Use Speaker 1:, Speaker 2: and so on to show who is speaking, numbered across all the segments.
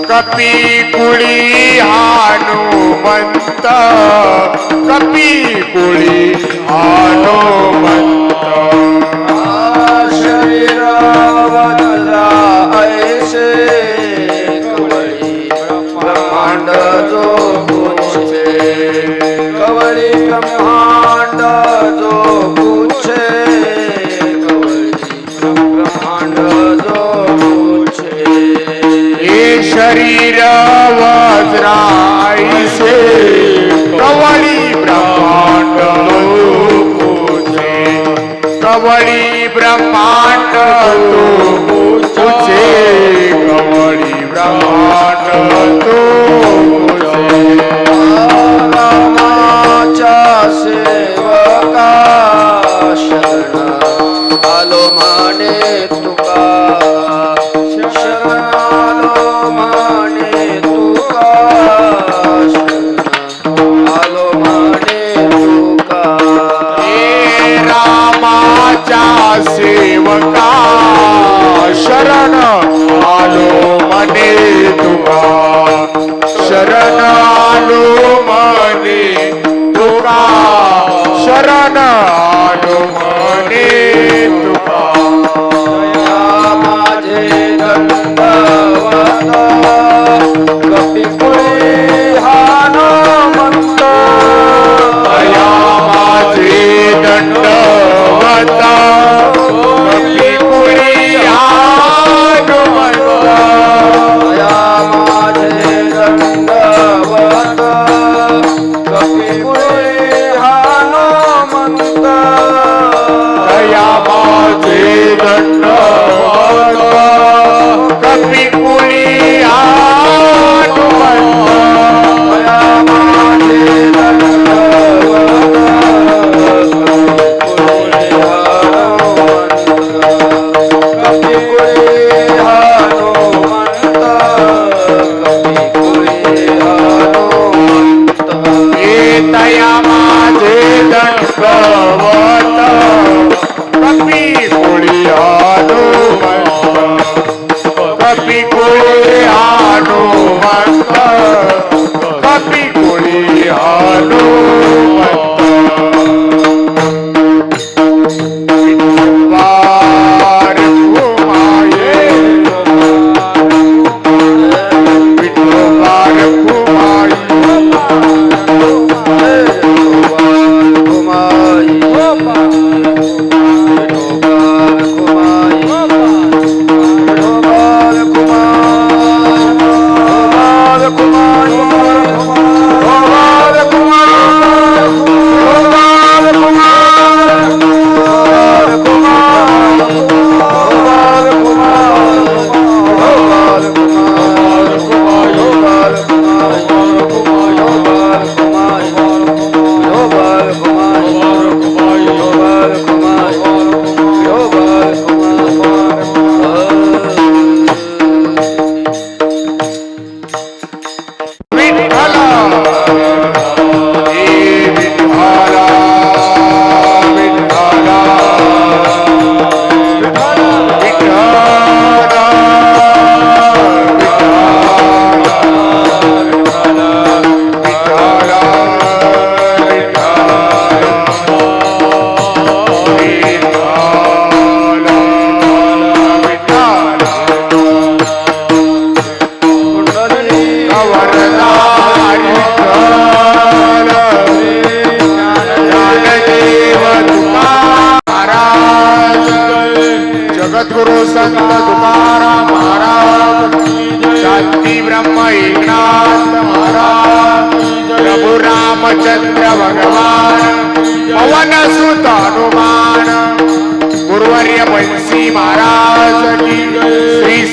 Speaker 1: कपी कुळी हनुमंत कपी कुळी हनुमंत
Speaker 2: शरीरावदला ऐसे कवळी ब्रह्मांड जो पूछे कवळी ब्रह्मांड जो पूछे कवळी ब्रह्मांड जो पूछे
Speaker 1: शरीर वज्राईसे कवळी ब्रह्मांड पूछे कवळी ब्रह्मांड तो पूछे कवळी ब्रह्मांड तो पूछे
Speaker 2: रामाच्या सेवका शरण आलो माने तुका
Speaker 1: सेवका शरण आलो मने तुका शरण आलो मने तुका शरण आलो मने तुका
Speaker 2: माझे दंडवत कपी कुळी हनुमंत
Speaker 1: दया माझे दंडवत
Speaker 2: कपी कुळी हनुमंत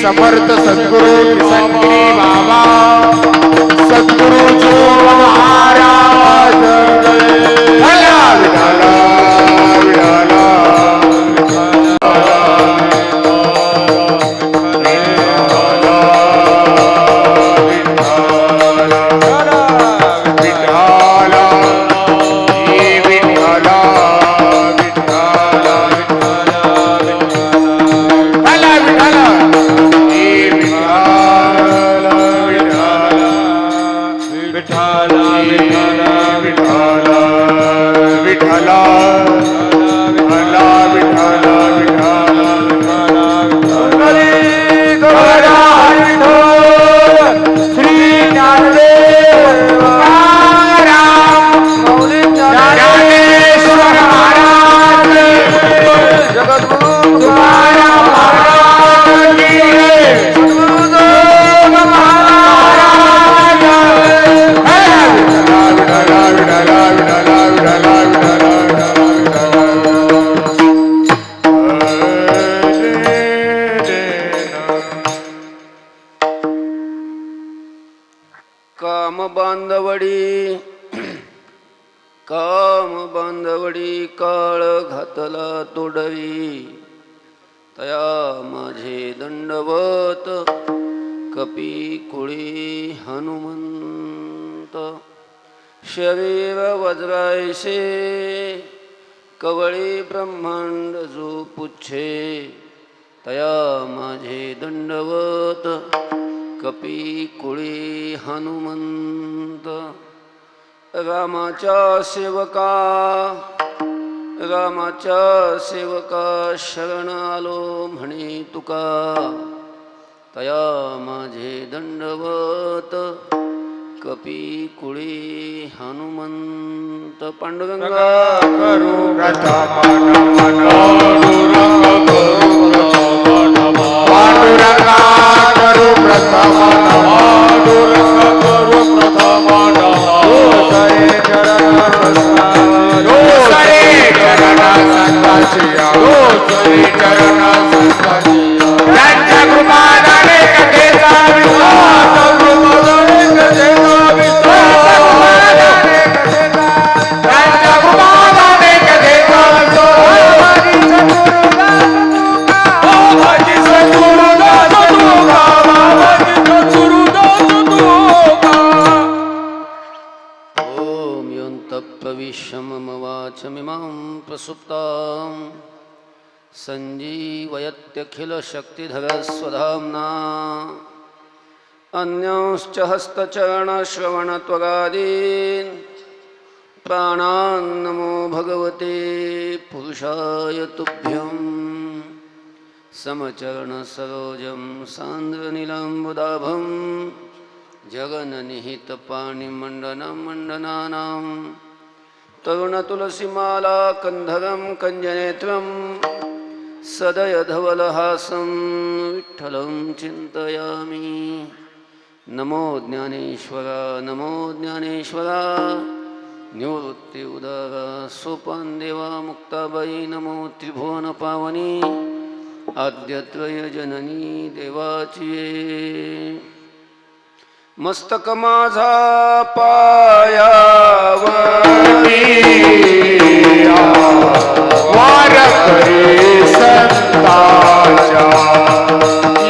Speaker 1: समर्थ सद्गुरु किसनगिरी बाबा सद्गुरु जो महाराज भला विठाला विठाला
Speaker 2: काम बांधवडी काळ घातला तोडवी तया माझे दंडवत कपी कुळी हनुमंत शरीर वज्रायसे कवळी ब्रह्मांड जो पुच्छे तया माझे दंडवत कपी कुळी हनुमंत रामाच्या सेवका शरण आलो म्हणे तुका तया माझे दंडवत कपी कुळी हनुमंत पांडुरंगा
Speaker 1: करू प्रथम पांडुरंगा करू प्रथम त्यांच्या कृपादाने कथेचा
Speaker 2: प्रसुप्तां सञ्जीवयत्यखिलशक्तिधरस्वधाम्ना अन्यांश्च हस्तचरणश्रवणत्वगादीन् प्राणान् नमो भगवते पुरुषाय तुभ्यं समचरणसरोजं सान्द्रनीलाम्बुदाभं जगन्निहितपाणिमण्डनं मण्डनानां तरुणतुलसीमाला कंधरं कञ्जनेत्रं सदयधवलहासं विठ्ठलं चिन्तयामि नमो ज्ञानेश्वरा निवृत्ति उदारा सोपानदेवा मुक्ताबाई नमो त्रिभुवनपावनी आद्यत्रयजननी देवाची मस्तक माझा पायावरी
Speaker 1: वार करी संताच्या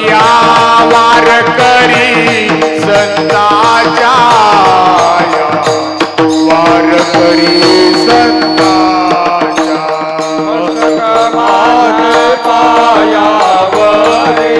Speaker 1: या वार करी संताच्या वार करी संताच्या मस्तक माझा पायावरी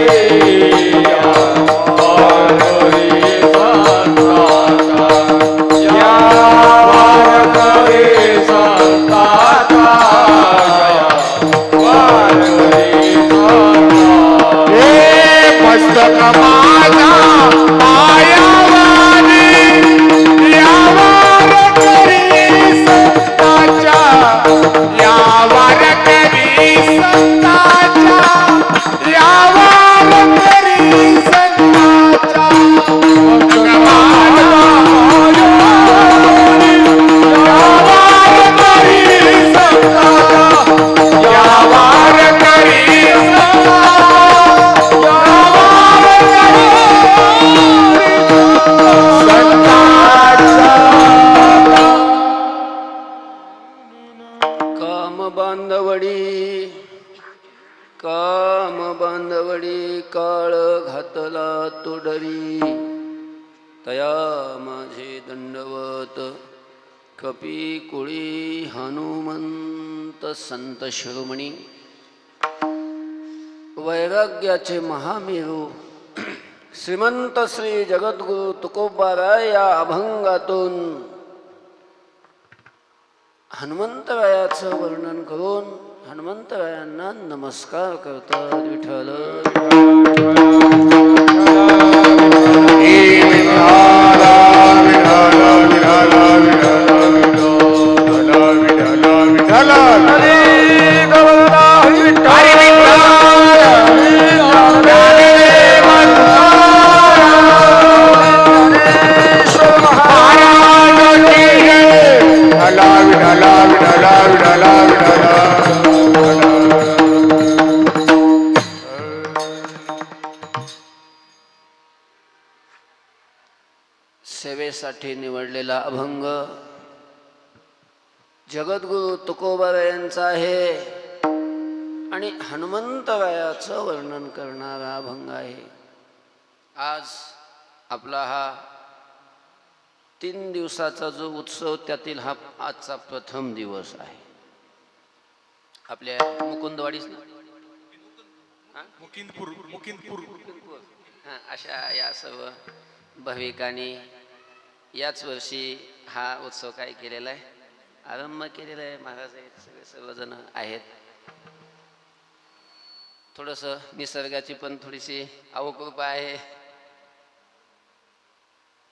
Speaker 1: मस्तक माझा पायावारी यावर करी संताच्या यावर करी संताच्या यावर करी संताच्या मस्तक माझा यावर करी संताच्या यावर करी संताच्या
Speaker 2: बांधवडी काम बांधवडी काळ घातला तो डरी तया माझे दंडवत कपी कुळी हनुमंत संत शिरोमणी वैराग्याचे महामेरू श्रीमंत श्री जगद्गुरु तुकोबाराय या अभंगातून हनुमंतरायाचं वर्णन करून हनुमंतरायांना नमस्कार करतात. विठ्ठल सेवेसाठी निवडलेला अभंग जगद्गुरु तुकोबारायांचा आहे आणि हनुमंतरायाचं वर्णन करणारा अभंग आहे. आज आपला हा 3 दिवसाचा जो उत्सव त्यातील हा आजचा प्रथम दिवस आहे. आपल्या मुकुंदवाडी अशा या सर्व भाविकांनी याच वर्षी हा उत्सव काय केलेला आहे, आरंभ केलेला आहे. महाराज आहेत, सगळे सर्वजण आहेत. थोडंसं निसर्गाची पण थोडीशी अवकृपा आहे.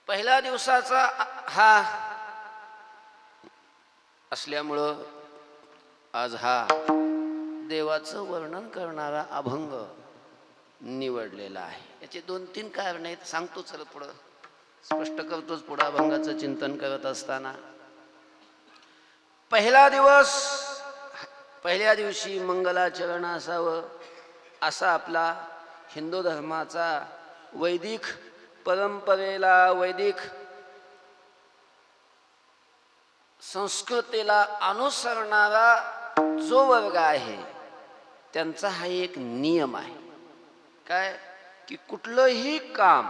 Speaker 2: पहिल्या दिवसाचा हा असल्यामुळं आज हा देवाचं वर्णन करणारा अभंग निवडलेला आहे. याचे 2-3 कारण आहेत, सांगतो चल पुढं, स्पष्ट करतोच पुढं अभंगाचं चिंतन करत असताना. पहिला दिवस, पहिल्या दिवशी मंगलाचरण असावं असा आपला हिंदू धर्माचा वैदिक परंपरेला, वैदिक संस्कृतीला अनुसरणारा जो वर्ग आहे त्यांचा हा एक नियम आहे. काय की कुठलंही काम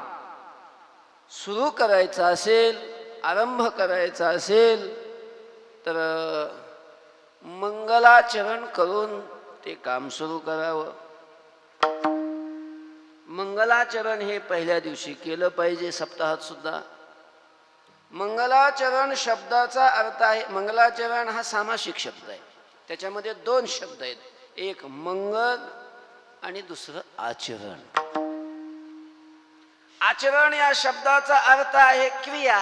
Speaker 2: सुरू करायचं असेल, आरंभ करायचा असेल तर मंगलाचरण करून ते काम सुरू करावं. मंगलाचरण हे पहिल्या दिवशी केलं पाहिजे. सप्ताहात सुद्धा मंगलाचरण शब्दाचा अर्थ आहे, मंगलाचरण हा सामासिक शब्द आहे. त्याच्यामध्ये 2 शब्द आहेत, एक मंगल आणि दुसरं आचरण. आचरण या शब्दाचा अर्थ आहे क्रिया.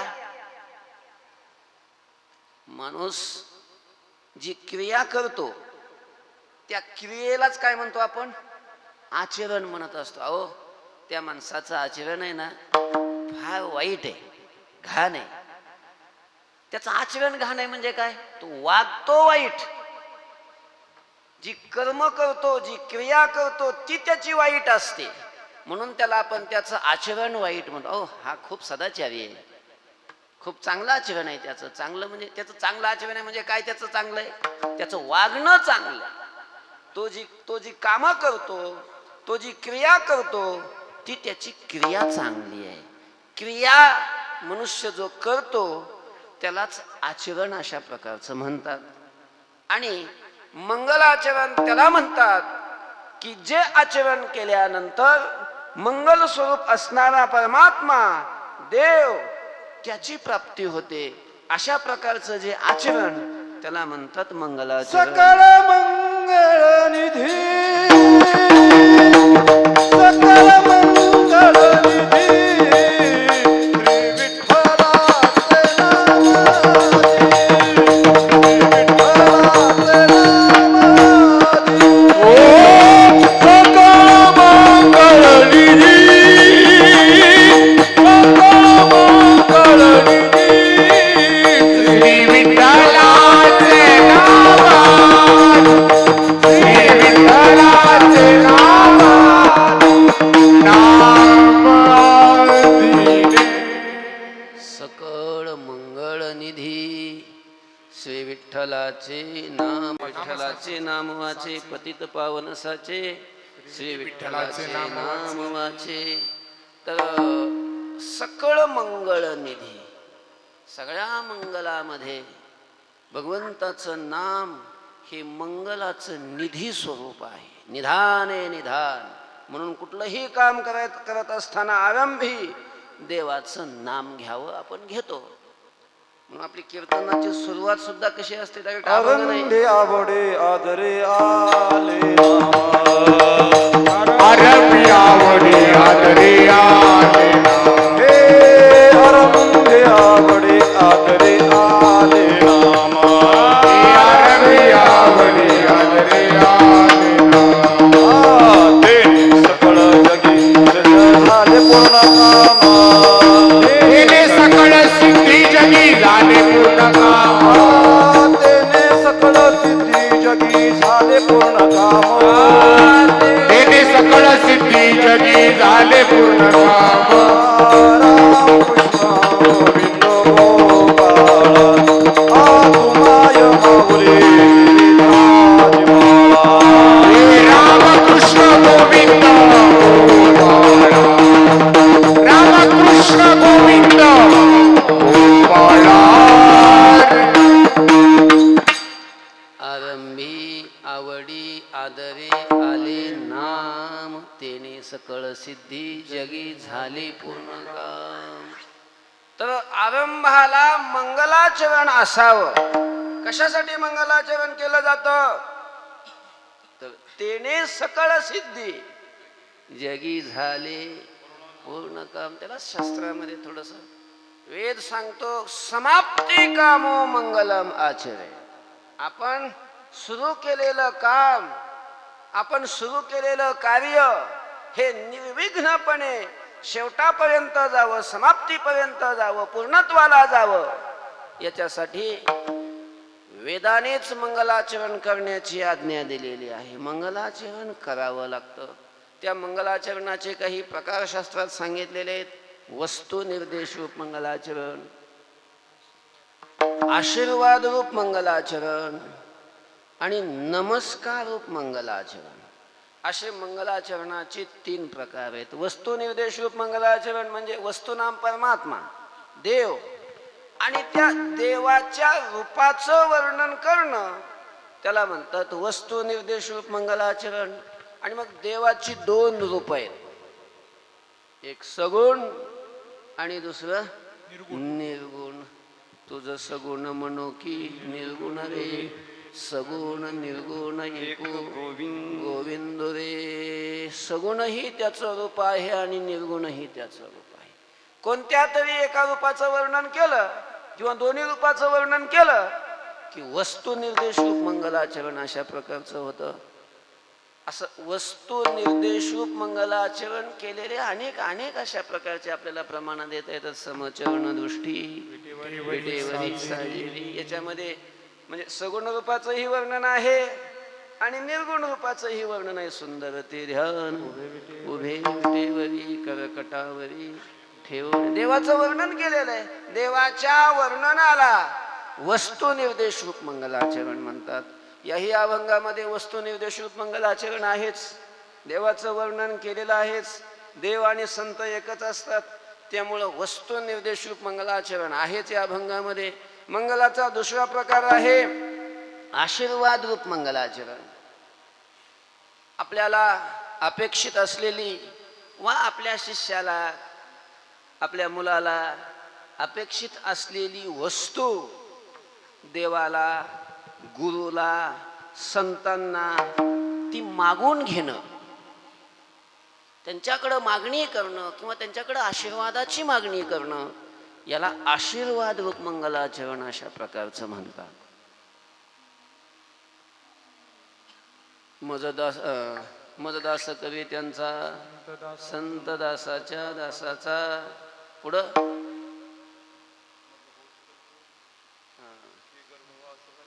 Speaker 2: माणूस जी क्रिया करतो त्या क्रियेलाच काय म्हणतो आपण, आचरण म्हणत असतो. अहो त्या माणसाचं आचरण आहे ना फार वाईट आहे, घाण आहे. त्याचं आचरण घाण आहे म्हणजे काय, तो वागतो वाईट. जी कर्म करतो, जी क्रिया करतो ती त्याची वाईट असते, म्हणून त्याला आपण त्याचं आचरण वाईट म्हणतो. अहो हा खूप सदाचारी आहे, खूप चांगलं आचरण आहे त्याचं. चांगलं म्हणजे त्याचं चांगलं आचरण आहे म्हणजे काय, त्याचं चांगलं आहे, त्याचं वागणं चांगलं आहे. तो जी कामं करतो, तो जी क्रिया करतो ती त्याची क्रिया चांगली आहे. क्रिया मनुष्य जो करतो त्यालाच आचरण अशा प्रकारचं म्हणतात. आणि मंगलाचरण त्याला म्हणतात की जे आचरण केल्यानंतर मंगल स्वरूप असणारा परमात्मा देव त्याची प्राप्ती होते. अशा प्रकारचं जे आचरण त्याला म्हणतात मंगलाचरण.
Speaker 1: सकळ मंगळ निधी, सकळ मंगळ निधी, विठ्ठलाचे नाव, श्री विठ्ठल
Speaker 2: वाचे पतित पावन साचे श्री विठ्ठलाचे नाम वाचे. तर सकळ मंगळ निधी, सगळ्या मंगलामध्ये भगवंताचं नाम हे मंगलाचं निधी स्वरूप आहे. निधाने निधान म्हणून कुठलंही काम करत असताना आरंभी देवाचं नाम घ्यावं, आपण घेतो. म्हणून आपली कीर्तनाची सुरुवात सुद्धा कशी असते, डायरेक्ट अभंग नाही.
Speaker 1: आनंदे आवडे आदरे आले
Speaker 3: आरंभी आवडे आदरे आले
Speaker 1: हे आनंदे आवडे आदरे आले नाम.
Speaker 3: आरंभी आवडे आदरे आले
Speaker 1: ते सकळ जगी झाले पूर्ण काम.
Speaker 3: तेने सकळ सिद्धी जगी झाले पूर्ण काम.
Speaker 1: तेने सकळ सिद्धी जगी झाले पूर्ण काम.
Speaker 3: तेने सकळ सिद्धी जगी झाले पूर्ण काम.
Speaker 1: राम कृष्ण गोविंद गोपाळ आतुमाय माऊली राजमाळा.
Speaker 3: हे राम कृष्ण गोविंद गोपाळा. राम कृष्ण गोविंद गोपाळा.
Speaker 2: आरंभी आवडी आदरे आले नाम, तेने सकळ सिद्धी जगी झाली पूर्ण काम. तर आरंभाला मंगलाचरण असावं. कशासाठी मंगलाचरण केलं जातं, तर तेने सकळ सिद्धी जगी झाले पूर्ण काम. त्याला शास्त्रामध्ये थोडस वेद सांगतो, समाप्ती कामो मंगलम आचरे. आपण सुरू केलेलं काम, आपण सुरू केलेलं कार्य हे निर्विघ्नपणे शेवटापर्यंत जावं, समाप्तीपर्यंत जावं, पूर्णत्वाला जावं, याच्यासाठी वेदानेच मंगलाचरण करण्याची आज्ञा दिलेली आहे. मंगलाचरण करावं लागतं. त्या मंगलाचरणाचे काही प्रकार शास्त्रात सांगितलेले आहेत. वस्तू निर्देश रूप मंगलाचरण, आशीर्वाद रूप मंगलाचरण आणि नमस्कार रूप मंगलाचरण, असे मंगलाचरणाचे 3 प्रकार आहेत. वस्तू निर्देश रूप मंगलाचरण म्हणजे वस्तुनाम परमात्मा देव आणि त्या देवाच्या रूपाचं वर्णन करणं, त्याला म्हणतात वस्तू निर्देश रूप मंगलाचरण. आणि मग देवाची 2 रूप आहेत, एक सगुण आणि दुसरं निर्गुण. तुझ सगुण म्हणो की निर्गुण रे, सगुण निर्गुण एको गोविंद रे. सगुणही त्याचं रूप आहे आणि निर्गुणही त्याचं रूप आहे. कोणत्या तरी एका रूपाचं वर्णन केलं किंवा दोन्ही रूपाचं वर्णन केलं की वस्तू निर्देश रूप मंगलाचरण अशा प्रकारचं होतं. असं वस्तू निर्देश रूप मंगलाचरण केलेले अनेक अनेक अशा प्रकारचे आपल्याला प्रमाण देता येतात. समचरण दृष्टी, विटेवरी साजेरी, याच्यामध्ये म्हणजे सगुण रूपाचंही वर्णन आहे आणि निर्गुण रूपाचंही वर्णन आहे. सुंदर ते ध्यान उभे विटेवरी करकटावरी ठेवून देवाचं वर्णन केलेलं आहे. देवाच्या वर्णनाला वस्तू निर्देश रूप मंगलाचरण म्हणतात. याही अभंगामध्ये वस्तू निर्देश रूप मंगलाचरण आहेच, देवाचं वर्णन केलेलं आहेच. देव आणि संत एकच असतात, त्यामुळं वस्तू निर्देश रूप मंगलाचरण आहेच या अभंगामध्ये. मंगलाचा दुसरा प्रकार आहे आशीर्वाद रूप मंगलाचरण. आपल्याला अपेक्षित असलेली वा आपल्या शिष्याला, आपल्या मुलाला अपेक्षित असलेली वस्तू देवाला, गुरुला, संतांना ती मागून घेणं, त्यांच्याकडं मागणी करणं किंवा त्यांच्याकडं आशीर्वादाची मागणी करणं, याला आशीर्वाद रूप मंगलाचरण अशा प्रकारचं म्हणतात. मजदास कवी त्यांचा संत दासाच्या दासाचा पुढं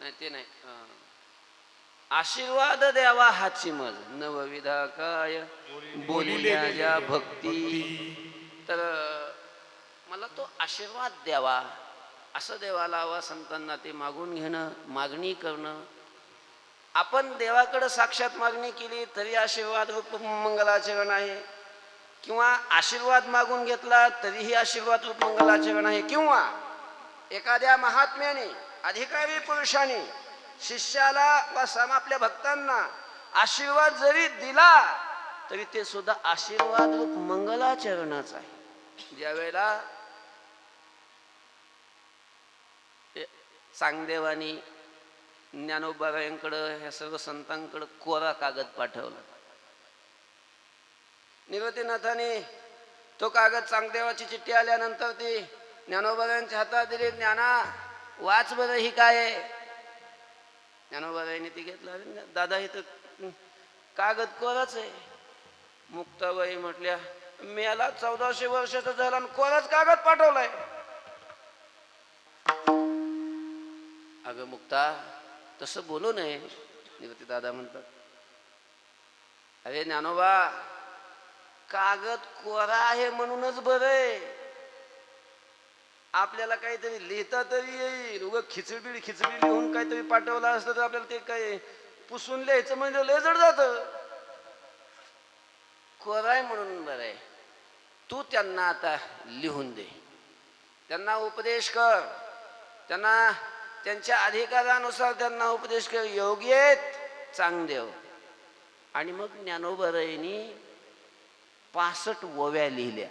Speaker 2: नाही ते नाही, आशीर्वाद द्यावा हाची मज नवविधा काय बोलिल्या ज्या भक्ती. तर मला तो आशीर्वाद द्यावा असं देवाला हवा, संतांना ते मागून घेणं, मागणी करणं, आपण देवाकडे साक्षात मागणी केली तरी आशीर्वाद रूप मंगलाचरण आहे, किंवा आशीर्वाद मागून घेतला तरीही आशीर्वाद रूप मंगलाचरण आहे, किंवा एखाद्या महात्म्याने अधिकारी पुरुषाने शिष्याला वा आपल्या भक्तांना आशीर्वाद जरी दिला तरी ते सुद्धा आशीर्वाद रूप मंगलाचरणाच आहे. ज्या वेळेला चांगदेवानी ज्ञानोबारायांकडं ह्या सर्व संतांकडं कोरा कागद पाठवला. निवृत्तीनाथाने तो कागद चांगदेवाची चिठ्ठी आल्यानंतर ती ज्ञानोबारायांच्या हातात दिली. ज्ञाना वाच बरं ही काय आहे. ज्ञानोबारायांनी ती घेतला. दादा हे तर कागद कोराच आहे. मुक्ताबाई म्हटल्या मेला 1400 वर्षाचा झाला आणि कोराच कागद पाठवलाय. अगं मुक्ता तसं बोलू नये. निवृत्ती दादा म्हणतात अरे ज्ञानोबा कागद कोरा आहे म्हणूनच बरं, आपल्याला काहीतरी लिहिता तरी येईल. उगा खिचडी लिहून काहीतरी पाठवलं असतं तर आपल्याला ते काय पुसून लिहायचं म्हणजे लय जड जात. कोरा आहे म्हणून बरं आहे. तू त्यांना आता लिहून दे, त्यांना उपदेश कर, त्यांना त्यांच्या अधिकारानुसार त्यांना उपदेश कर. योगी आहेत चांगदेव. आणि मग ज्ञानोबारायांनी 65 ओव्या लिहिल्या.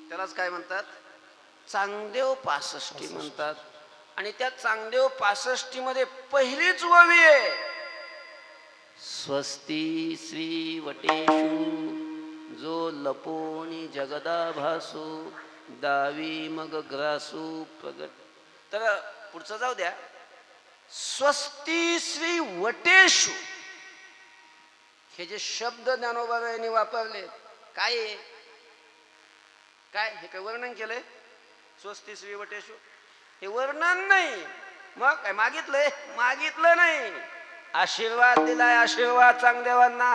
Speaker 2: त्यालाच काय म्हणतात चांगदेव 65 म्हणतात. आणि त्या चांगदेव 65 मध्ये पहिलीच ओवी आहे स्वस्ती श्री वटेषु जो लपोनी जगदा भासू दावी मग ग्रासू प्रगट. तर पुढचं जाऊ द्या. स्वस्ती श्री वटेषु हे जे शब्द ज्ञानोबारायांनी वापरले काय आहे? काय हे काय वर्णन केलंय? स्वस्ती श्री वटेषु हे वर्णन नाही. मग काय मागितलंय? मागितलं नाही, आशीर्वाद दिलाय. आशीर्वाद चांगदेवांना.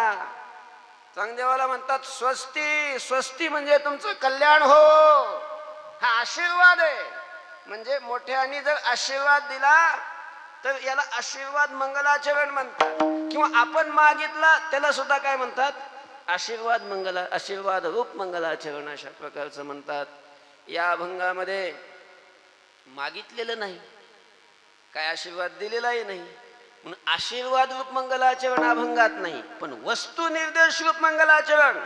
Speaker 2: चांगदेवाला म्हणतात स्वस्ती. स्वस्ती म्हणजे तुमचं कल्याण हो, हा आशीर्वाद आहे. म्हणजे मोठ्याने जर आशीर्वाद दिला तर याला आशीर्वाद मंगलाचरण म्हणतात. किंवा आपण मागितला त्याला सुद्धा काय म्हणतात? आशीर्वाद मंगला, आशीर्वाद रूप मंगलाचरण अशा प्रकारचं म्हणतात. या अभंगामध्ये मागितलेलं नाही, काय आशीर्वाद दिलेलाही नाही, म्हणून आशीर्वाद रूप मंगलाचरण अभंगात नाही. पण वस्तू निर्देश रूप मंगलाचरण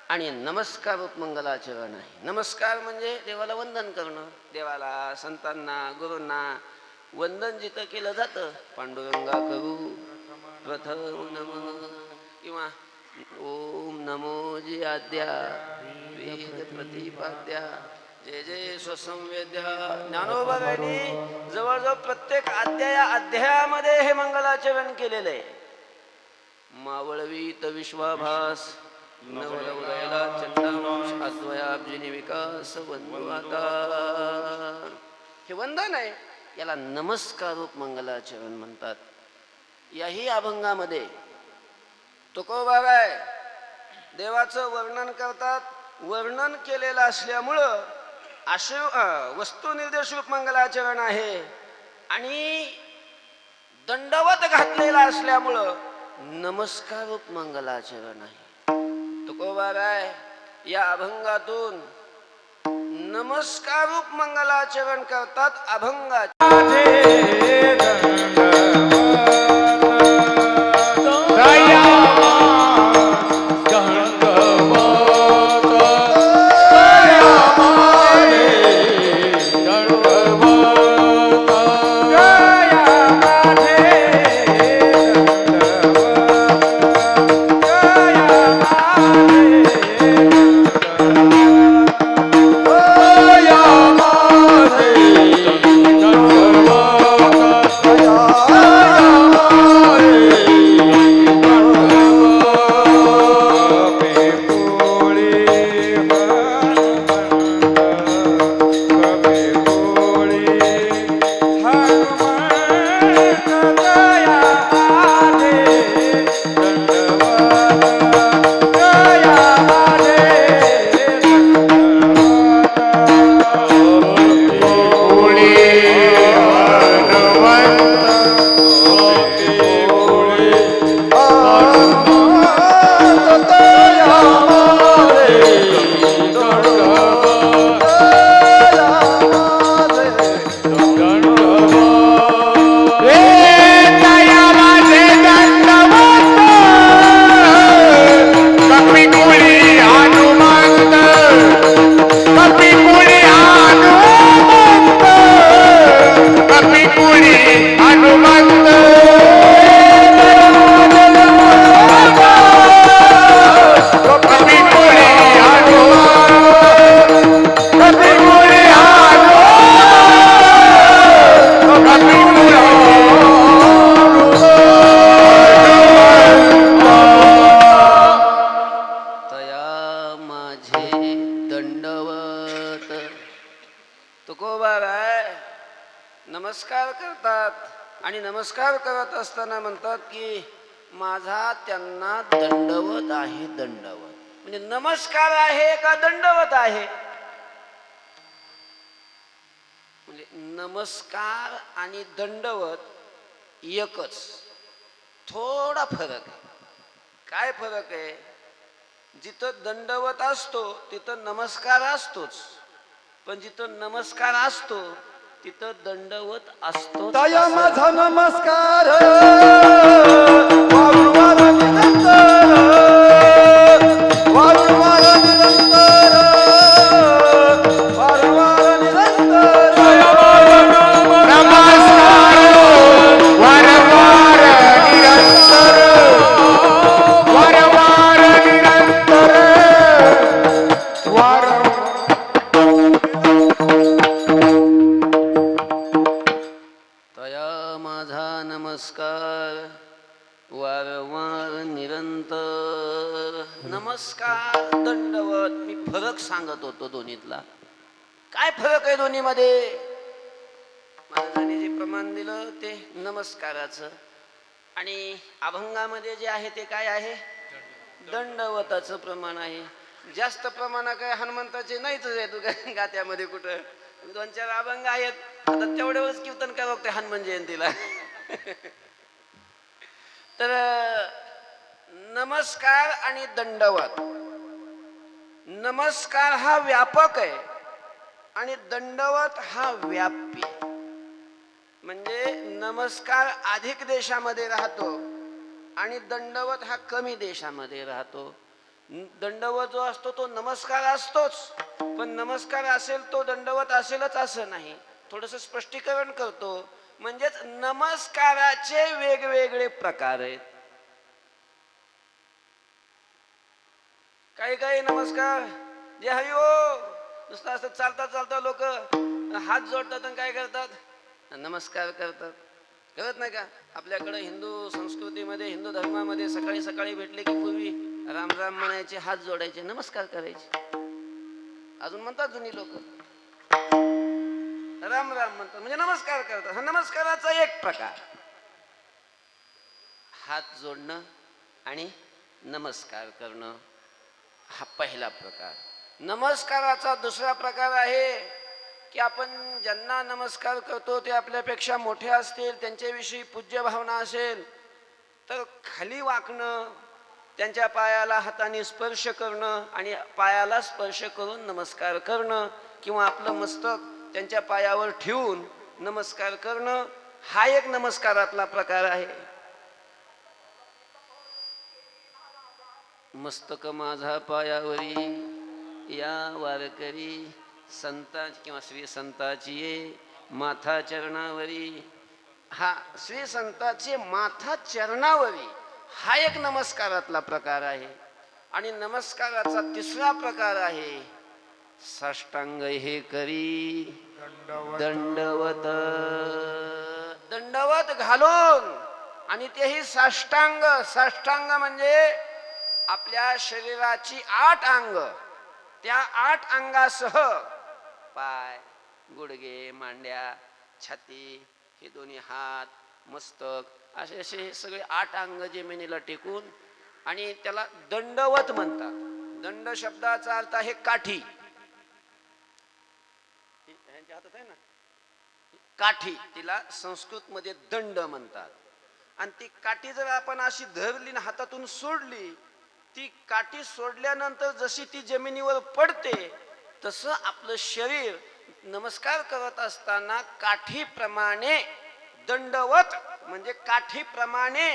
Speaker 2: आणि नमस्कार रूप मंगलाचरण आहे. नमस्कार म्हणजे देवाला वंदन करणं. देवाला, संतांना, गुरूंना वंदन जिथं केलं जातं पांडुरंगा करू प्रथम नम, किंवा ओम नमो जी आद्या वेद प्रतिपाद्या जय जय स्वसंवेद्या. ज्ञानोबारायांनी जवळजवळ प्रत्येक अध्यायामध्ये हे मंगलाचरण केलेलं आहे. मावळवीत विश्वाभास नवलवलयला चंडामांश अद्वयाब्जिनी विकास वंदवाता. हे वंदन आहे, याला नमस्कार रूप मंगलाचरण म्हणतात. याही अभंगामध्ये तुकोबाराय देवाचं वर्णन करतात. वर्णन केलेलं असल्यामुळं वस्तू निर्देश रूप मंगलाचरण आहे. आणि दंडवत घातलेला असल्यामुळं नमस्कार रूप मंगलाचरण आहे. तुकोबाराय या अभंगातून नमस्कार रूप मंगलाचरण करतात. अभंगाचे
Speaker 1: या
Speaker 2: नमस्कार करत असताना म्हणतात की माझा त्यांना दंडवत आहे, दंडवत. म्हणजे नमस्कार आहे का दंडवत आहे? म्हणजे नमस्कार आणि दंडवत एकच, थोडा फरक आहे. काय फरक आहे? जिथं दंडवत असतो तिथं नमस्कार असतोच, पण जिथं नमस्कार असतो तिथं दंडवत असतो.
Speaker 1: दया माझा नमस्कार वारंवार निरंतर, वारंवार निरंतर, वारंवार निरंतर.
Speaker 3: नमस्कार वारंवार निरंतर, वारंवार निरंतर,
Speaker 2: तया माझा नमस्कार वारंवार निरंतर. नमस्कार दंडवत, मी फरक सांगत होतो दोन्हीतला. काय फरक आहे दोन्हीमध्ये? महाराजांनी जे प्रमाण दिलं ते नमस्काराचं, आणि अभंगामध्ये जे आहे ते काय आहे? दंडवताचं प्रमाण आहे. जास्त प्रमाण काय हनुमंताचे नाहीच आहे गात्यामध्ये कुठं. 2-4 अभंग आहेत, आता तेवढ्यावरच कीर्तन काय बघते हनुमान जयंतीला. तर नमस्कार आणि दंडवत, नमस्कार हा व्यापक आहे आणि दंडवत हा व्यापी. म्हणजे नमस्कार अधिक देशामध्ये राहतो आणि दंडवत हा कमी देशामध्ये राहतो. दंडवत जो असतो तो नमस्कार असतोच, पण नमस्कार असेल तो दंडवत असेलच असं नाही. थोडस स्पष्टीकरण करतो. म्हणजेच नमस्काराचे वेगवेगळे प्रकार आहेत. काही काही नमस्कार जे हरी हो नुसतं असं चालता चालता लोक हात जोडतात आणि काय करतात? नमस्कार करतात. कळत नाही का? आपल्याकडे हिंदू संस्कृतीमध्ये, हिंदू धर्मामध्ये सकाळी सकाळी भेटले की पूर्वी राम राम म्हणायचे, हात जोडायचे, नमस्कार करायचे. अजून म्हणतात जुनी लोक राम राम म्हणतात म्हणजे नमस्कार करतात. हा नमस्काराचा एक प्रकार, हात जोडणं आणि नमस्कार करणं, हा पहिला प्रकार. नमस्काराचा दुसरा प्रकार आहे की आपण ज्यांना नमस्कार करतो ते आपल्यापेक्षा मोठे असतील, त्यांच्याविषयी पूज्य भावना असेल तर खाली वाकणं, त्यांच्या पायाला हाताने स्पर्श करणं आणि पायाला स्पर्श करून नमस्कार करणं, किंवा आपलं मस्तक त्यांच्या पायावर ठेवून नमस्कार करणं, हा एक नमस्कारातला प्रकार आहे. मस्तक माझा पायावरी या वारकरी संता किंवा श्री संताची ये माथा चरणावरी. हा श्री संताचे माथा चरणावरी हा एक नमस्कारातला प्रकार आहे. आणि नमस्काराचा तिसरा प्रकार आहे साष्टांग हे करी दंडवत. दंडवत घालून, आणि तेही साष्टांग. साष्टांग म्हणजे आपल्या शरीराची 8 अंग, त्या 8 अंगासह पाय, गुडघे, मांड्या, छाती, हे दोन्ही हात, मस्तक, असे असे सगळे 8 अंग जमिनीला टेकून, आणि त्याला दंडवत म्हणतात. दंड शब्दाचा अर्थ आहे काठी. ह्यांच्या हातात आहे ना काठी, तिला संस्कृत मध्ये दंड म्हणतात. आणि ती काठी जर आपण अशी धरली ना हातातून सोडली, ती काठी सोडल्यानंतर जशी ती जमिनीवर पडते तसं आपलं शरीर नमस्कार करत असताना काठीप्रमाणे दंडवत म्हणजे काठीप्रमाणे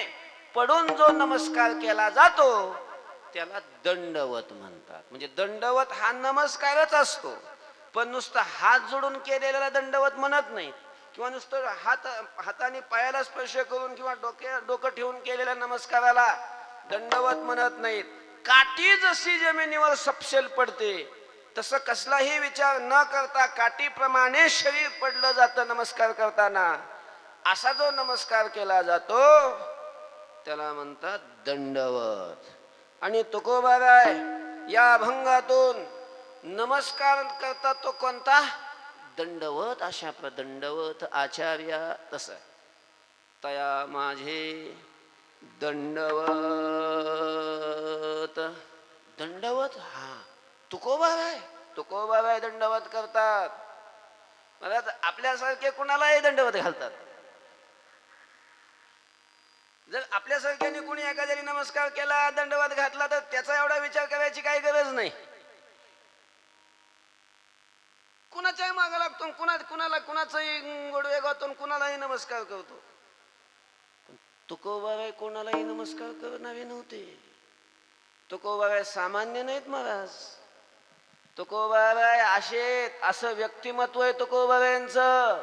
Speaker 2: पडून जो नमस्कार केला जातो त्याला दंडवत म्हणतात. म्हणजे दंडवत हा नमस्कारच असतो, पण नुसतं हात जोडून केलेला दंडवत म्हणत नाहीत, किंवा नुसतं हाताने पायाला स्पर्श करून किंवा डोकं ठेवून केलेल्या नमस्काराला दंडवत म्हणत नाहीत. काठी जशी जमिनीवर सपशेल पडते तसं कसलाही विचार न करता काठीप्रमाणे शरीर पडलं जातं नमस्कार करताना, असा जो नमस्कार केला जातो त्याला म्हणतात दंडवत. आणि तुकोबाराय या अभंगातून नमस्कार करतात तो कोणता? दंडवत. अशा दंडवत आचार्या. तसं तया माझे दंडवत. दंडवत, हा तुकोबाराय, तुकोबाराय दंडवत करतात. मला आपल्यासारखे कुणालाही दंडवत घालतात. जर आपल्यासारख्याने कुणी एखाद्याने नमस्कार केला, दंडवत घातला, तर त्याचा एवढा विचार करायची काही गरज नाही. कुणाच्याही मागे लागतो, कुणाचाही गोडवे गातो, कुणालाही नमस्कार करतो. तुकोबाराय कोणालाही नमस्कार करणारे नव्हते. तुकोबाराय सामान्य नाहीत महाराज. तुकोबाराय असं व्यक्तिमत्व आहे तुकोबारायांचं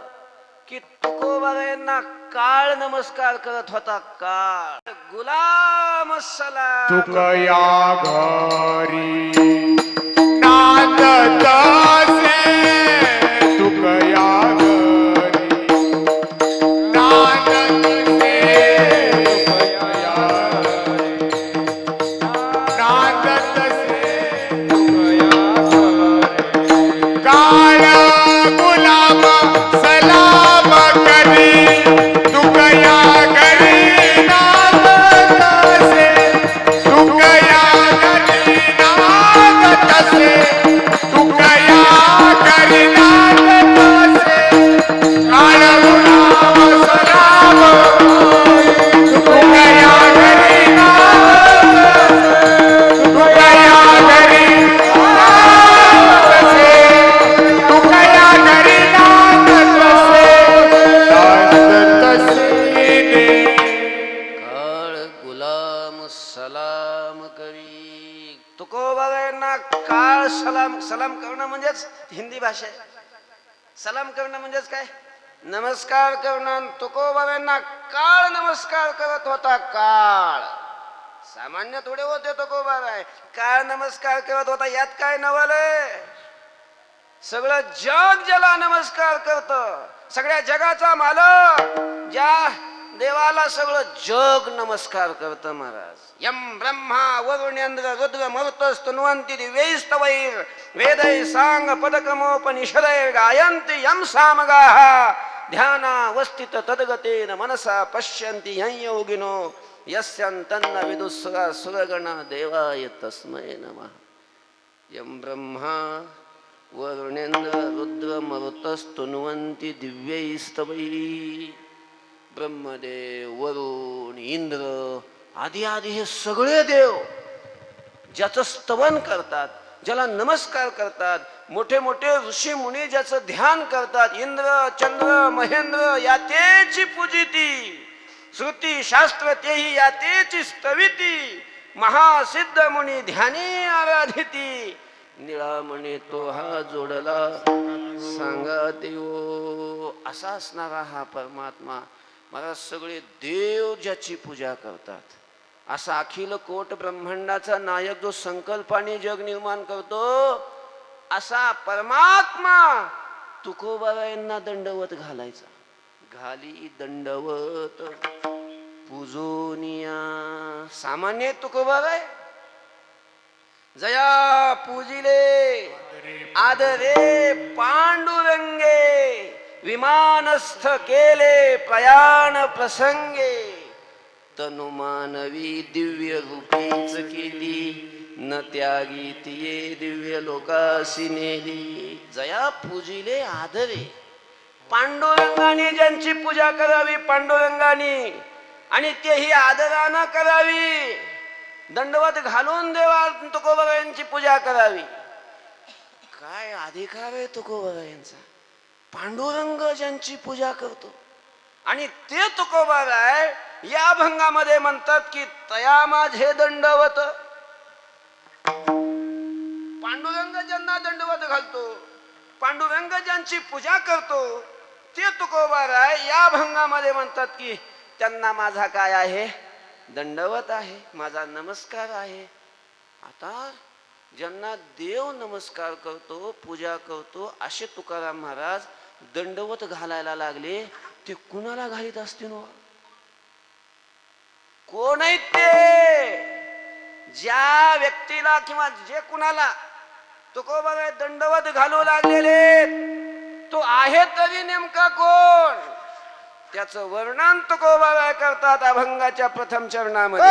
Speaker 2: की तुकोबारायांना काळ नमस्कार करत होता. काळ गुलाम सलाम.
Speaker 3: तुकया घरी नांदत असे, तुकया घरी नांदत असे, नांदत असे, काळ गुलाम सलाम करी, तुकया घरी नांदत असे, तुकया घरी नांदत असे, तुकया घरी नांदत असे, काळ गुलाम सलाम, तुकया घरी नांदत असे, तुकया घरी नांदत असे, तुकया घरी नांदत असे, नांदत असे ने.
Speaker 2: काळ गुलाम सलाम करी. तुकोबारायांना काळ सलाम. सलाम करणं म्हणजेच हिंदी भाषा आहे. सलाम करणं म्हणजेच काय? नमस्कार करणं. तुकोबारायांना काळ नमस्कार करत होता. काळ सामान्य थोडे होते तुकोबाराय. काळ नमस्कार करत होता. यात काय नवल आहे? सगळं जग ज्याला नमस्कार करत, सगळ्या जगाचा मालक ज्या देवाला सगळं जग नमस्कार करत महाराज. यम ब्रह्मा वरुणेंद्र रुद्र मरुतस्तुन्वन्ति दिव्यैस्तवैर वेदै सांग पदकमोपनिषदैर गायन्ति यम सामगाः ध्यानावस्थित तद्गतेन मनसा पश्यन्ति यं योगिनो यस्यन्तन्न विदुस्सुरा सुरगणा देवाय तस्मै नमः. यम ब्रह्मा वरुणेंद्र रुद्र मरुतस्तुन्वन्ति दिव्यैस्तवैः. ब्रह्मदेव, वरुण, इंद्र आदी आदी हे सगळे देव ज्याचं स्तवन करतात, ज्याला नमस्कार करतात, मोठे मोठे ऋषी मुनी ज्याचं ध्यान करतात, इंद्र चंद्र महेंद्र यातेची पूजिती, श्रुती शास्त्र तेही यातेची स्तविती, महासिद्ध मुनी ध्यानी आराधिती, निळामणी तो हा जोडला सांगा देव. असा असणारा हा परमात्मा महाराज सगळे देव ज्याची पूजा करतात, असा अखिल कोट ब्रह्मांडाचा नायक जो संकल्पाने जग निर्माण करतो, असा परमात्मा तुकोबारायांना दंडवत घालायचा. घाली दंडवत पूजोनिया. सामान्य तुकोबाराय जया पूजिले आदरे पांडुरंगे, विमानस्थ केले प्रयाण प्रसंगे, तनु मानवी दिव्य रूपीच केली, न त्यागी तिये दिव्य लोकासी नेली. जया पूजिले आदरे. पांडुरंगाने ज्यांची पूजा करावी पांडुरंगाने, आणि तेही आदरानं करावी, दंडवत घालून देवा तुकोबारायांची पूजा करावी. काय अधिकार आहे तुकोबारायांचा? पांडुरंग ज्यांची पूजा करतो आणि ते तुकोबाराय या अभंगामध्ये म्हणतात की तया माझे दंडवत. पांडुरंग ज्यांना दंडवत घालतो, पांडुरंग ज्यांची पूजा करतो, ते तुकोबाराय या अभंगामध्ये म्हणतात की त्यांना माझा काय आहे? दंडवत आहे, माझा नमस्कार आहे. आता ज्यांना देव नमस्कार करतो, पूजा करतो, असे तुकाराम महाराज दंडवत घालायला लागले. ते कुणाला घालीत असतील? कोण आहेत ते? ज्या व्यक्तीला किंवा जे कुणाला तुकोबाराय दंडवत घालू लागलेले, तो आहे तरी नेमका कोण? त्याचं वर्णन तुकोबा करतात अभंगाच्या प्रथम चरणामध्ये.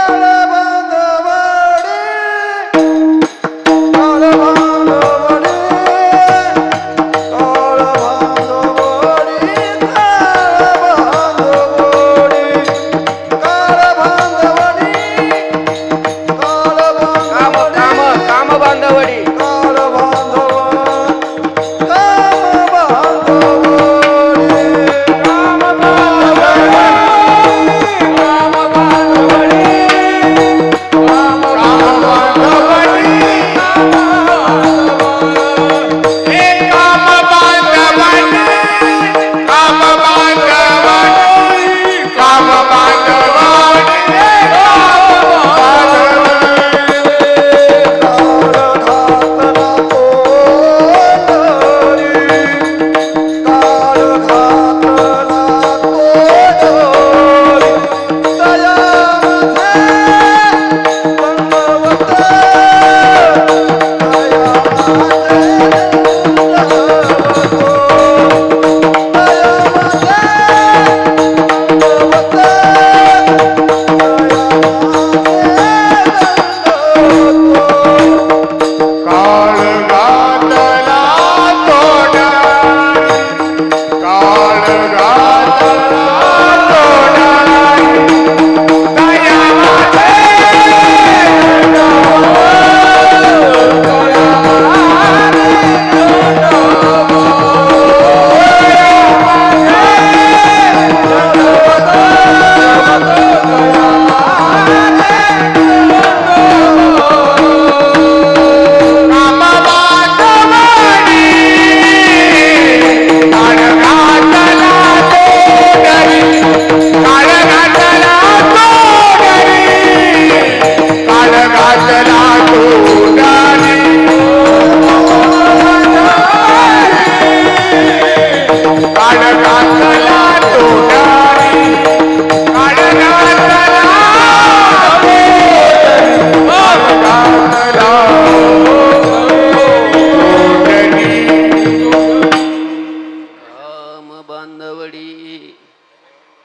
Speaker 2: काम बांधवडी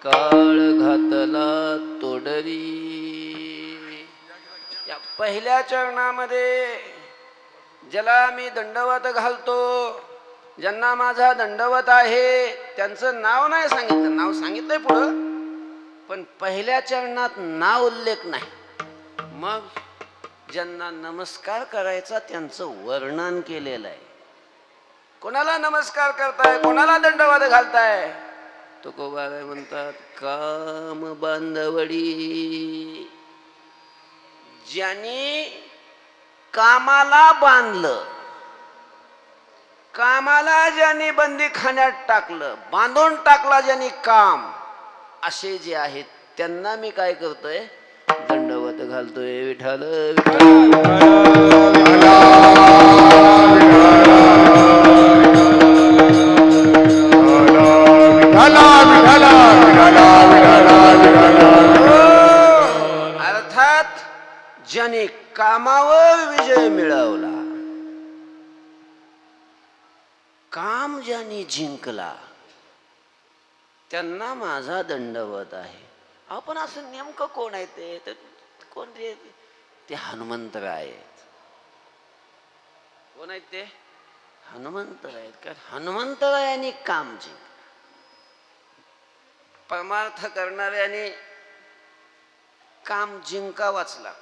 Speaker 2: काळ घातला तोडरी. या पहिल्या चरणामध्ये ज्याला मी दंडवत घालतो, ज्यांना माझा दंडवत आहे, त्यांचं नाव नाही सांगितलं. नाव सांगितलंय पुढं, पण पहिल्या चरणात नाव उल्लेख नाही. मग ज्यांना नमस्कार करायचा त्यांचं वर्णन केलेलं आहे. कोणाला नमस्कार करताय, कोणाला दंडवत घालताय? तुकोबाराय म्हणतात काम बांधवडी. ज्यांनी कामाला बांधलं, कामाला ज्यांनी बंदीखान्यात टाकलं, बांधून टाकला ज्यांनी काम, असे जे आहेत त्यांना मी काय करतोय, दंडवत घालतोय. विठ्ठल अर्थात ज्याने कामावर विजय मिळवला, काम ज्याने जिंकला, त्यांना माझा दंडवत आहे. आपण असं नेमकं कोण आहे ते? कोण रे? ते हनुमंतराय आहेत. कोण आहेत ते? हनुमंतराय आहेत. कारण हनुमंतरायांनी काम जिंक, परमार्थ करणाऱ्याने काम जिंकावाच लागतो.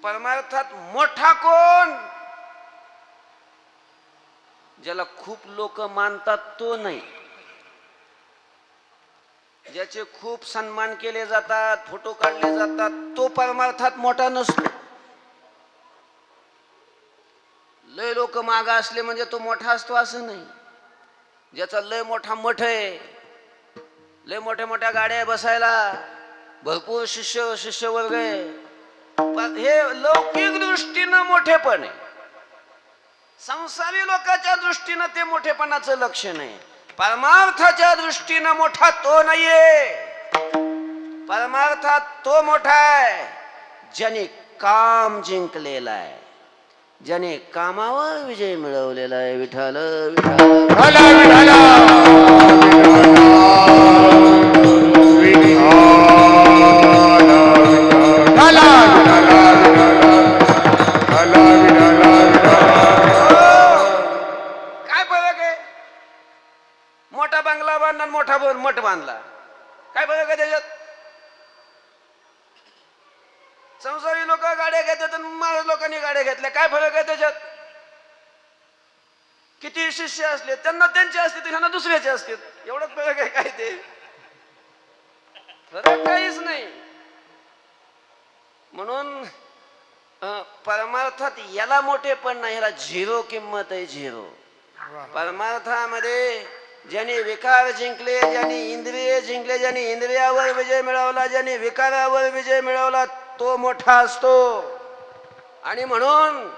Speaker 2: परमार्थात मोठा कोण? ज्याला खूप लोक मानतात तो नाही, ज्याचे खूप सन्मान केले जातात, फोटो काढले जातात, तो परमार्थात मोठा नसतो. लय लोक मागा असले म्हणजे तो मोठा असतो असं नाही. ज्याचा लय मोठा मठ आहे, लय मोठ्या मोठ्या गाड्या बसायला, भरपूर शिष्य वर्ग आहे, हे लौकिक दृष्टीनं मोठेपण आहे. संसारी लोकांच्या दृष्टीनं ते मोठेपणाचं लक्षण आहे. परमार्थाच्या दृष्टीनं मोठा तो नाहीये. परमार्थात तो मोठा आहे ज्याने काम जिंकलेला आहे, ज्याने कामावर विजय मिळवलेला आहे. विठाल विठाल
Speaker 3: विठ्ठला विठ्ठला
Speaker 2: काय फरक आहे? मोठा बंगला बांधला आणि मोठा मठ बांधला, काय फरक आहे त्याच्यात? संसारी लोक गाड्या घेतात आणि महाराज लोकांनी गाड्या घेतल्या, काय फरक आहे त्याच्यात? किती शिष्य असले त्यांना त्यांचे असते, त्यांना दुसऱ्याचे असते, एवढंच फरक आहे. काय ते फरक काहीच नाही. म्हणून परमार्थात याला मोठे पण नाही, याला झिरो किंमत आहे, झिरो. परमार्थामध्ये ज्याने विकार जिंकले, ज्याने इंद्रिय जिंकले, ज्याने इंद्रियावर विजय मिळवला, ज्याने विकारावर विजय मिळवला, तो मोठा असतो. आणि म्हणून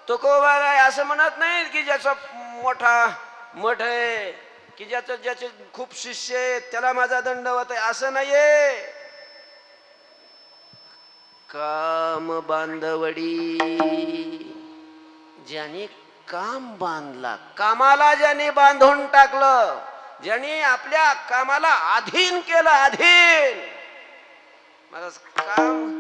Speaker 2: तुकोबाराय असं म्हणत नाही की ज्याचा मोठा मठ आहे, की ज्याचे खूप शिष्य आहेत त्याला माझा दंडवत आहे, असं नाहीये. काम बांधवडी ज्याने काम बांधला, कामाला ज्याने बांधून टाकलं, ज्याने आपल्या कामाला अधीन केलं, अधीन. महाराज काम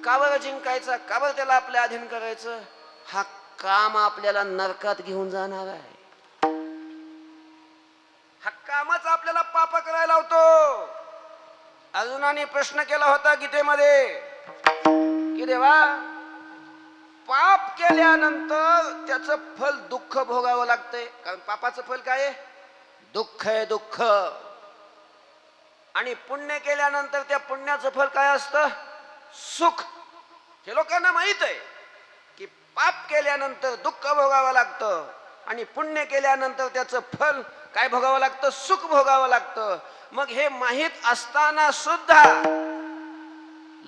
Speaker 2: का बरं जिंकायचं, का बरं त्याला आपल्या अधीन करायचं? हा काम आपल्याला नरकात घेऊन जाणार आहे. हा कामच आपल्याला पाप करायला लावतो. अर्जुनाने प्रश्न केला होता गीतेमध्ये की देवा, पाप केल्यानंतर त्याचं फल दुःख भोगावं लागतंय, कारण पापाचं फल काय आहे? दुःख आहे, दुःख. आणि पुण्य केल्यानंतर त्या पुण्याचं फल काय असतं? सुख. हे लोकांना माहित आहे की पाप केल्यानंतर दुःख भोगावं लागतं आणि पुण्य केल्यानंतर त्याचं फल काय भोगावं लागतं? सुख भोगावं लागतं. मग हे माहित असताना सुद्धा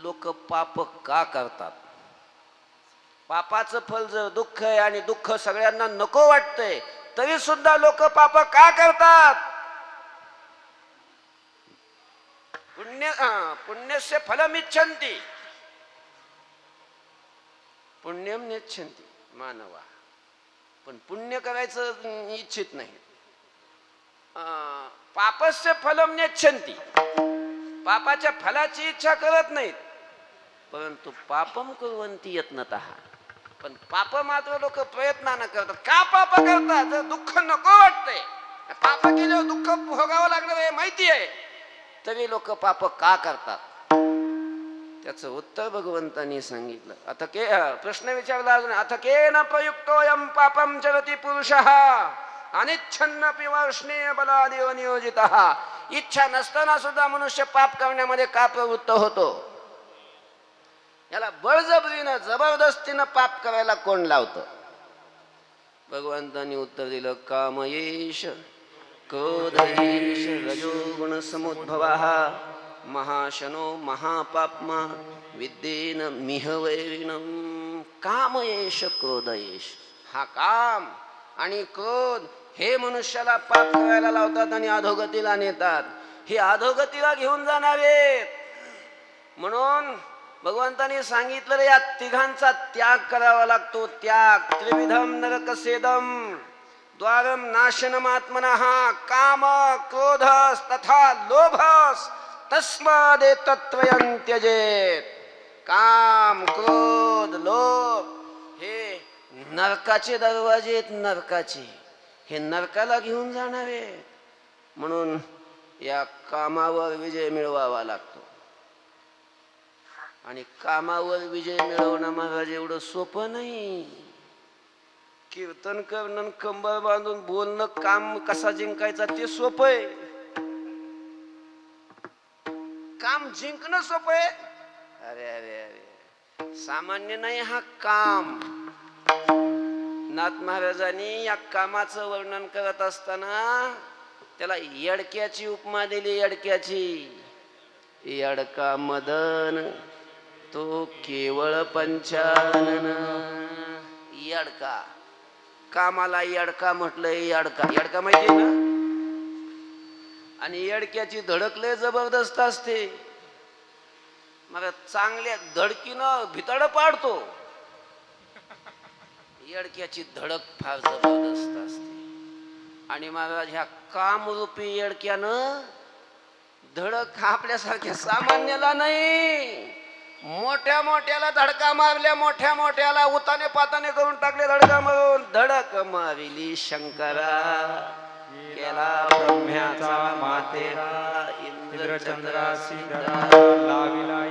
Speaker 2: लोक पाप का करतात? पापाचं फल जर दुःख आहे आणि दुःख सगळ्यांना नको वाटतंय, तरी सुद्धा लोक पाप का करतात? पुण्यस्य फलमिच्छन्ति पुण्यम नेच्छन्ति मानवा. पण पुण्य करायचं इच्छित नाही. पापस्य फलम नेच्छन्ति, पापाच्या फलाची इच्छा करत नाहीत, परंतु पापम कुर्वन्ति यत्नतः. पण पाप मात्र लोक प्रयत्नानं करतात. का पाप करतात? जर दुःख नको वाटतंय, पाप केल्यावर दुःख भोगावं लागणार हे माहिती आहे, तरी लोक पाप का करतात? त्याचं उत्तर भगवंतांनी सांगितलं. प्रश्न विचारला अजून, अथ केन प्रयुक्तोऽयं पापं चरति पुरुषः अनिच्छन्नपि वर्ष्णेय बलादेव नियोजितः. इच्छा नसताना सुद्धा मनुष्य पाप करण्यामध्ये का प्रवृत्त होतो? याला बळजबरीनं जबरदस्तीनं पाप करायला कोण लावतं? भगवंतांनी उत्तर दिलं, कामयेश क्रोधयेश रजोगुण समुद्भवः महाशनो महापाप्मा विद्येन मिहवैरिणं. कामयेश क्रोधयेश, हा काम आणि क्रोध हे मनुष्याला पाप करायला लावतात आणि अधोगतीला नेतात. हे अधोगतीला घेऊन जाणार आहेत. म्हणून भगवंतांनी सांगितलं, या तिघांचा त्याग करावा लागतो. त्याग त्रिविधम नरकसेदम द्वारम नाशनमात्मनः काम क्रोधस तथा लोभस तस्मादेतत्त्रयं त्यजेत. काम क्रोध लोभ हे नरकाचे दरवाजे आहेत, नरकाचे. हे नरकाला घेऊन जाणारे. म्हणून या कामावर विजय मिळवावा लागतो. आणि कामावर विजय मिळवणं महाराज एवढं सोपं नाही. कीर्तन करणं, कंबर बांधून बोलणं, काम कसा जिंकायचा ते सोपं आहे. काम जिंकणं सोपं आहे? अरे अरे अरे, सामान्य नाही हा काम. नाथ महाराजांनी या कामाचं वर्णन करत असताना त्याला यडक्याची उपमा दिली. यडक्याची. यडका मदन तो केवळ पंचानन. यडका, कामाला यडका म्हटलंय. यडका, यडका माहिती आहे ना? आणि यडक्याची धडक लय जबरदस्त असते. मग चांगल्या धडकीनं भितड पाडतो. येडक्याची धडक फार जबरदस्त असते. आणि महाराज ह्या कामरूपी येडक्यानं धडक आपल्यासारख्या सामान्याला नाही, मोठ्या मोठ्याला धडका मारल्या, मोठ्या मोठ्याला उताने पाताने करून टाकले धडका मारून. धडक मारिली शंकरा, केला ब्रह्म्याचा मातेरा, इंद्रचंद्रासी
Speaker 3: लाविला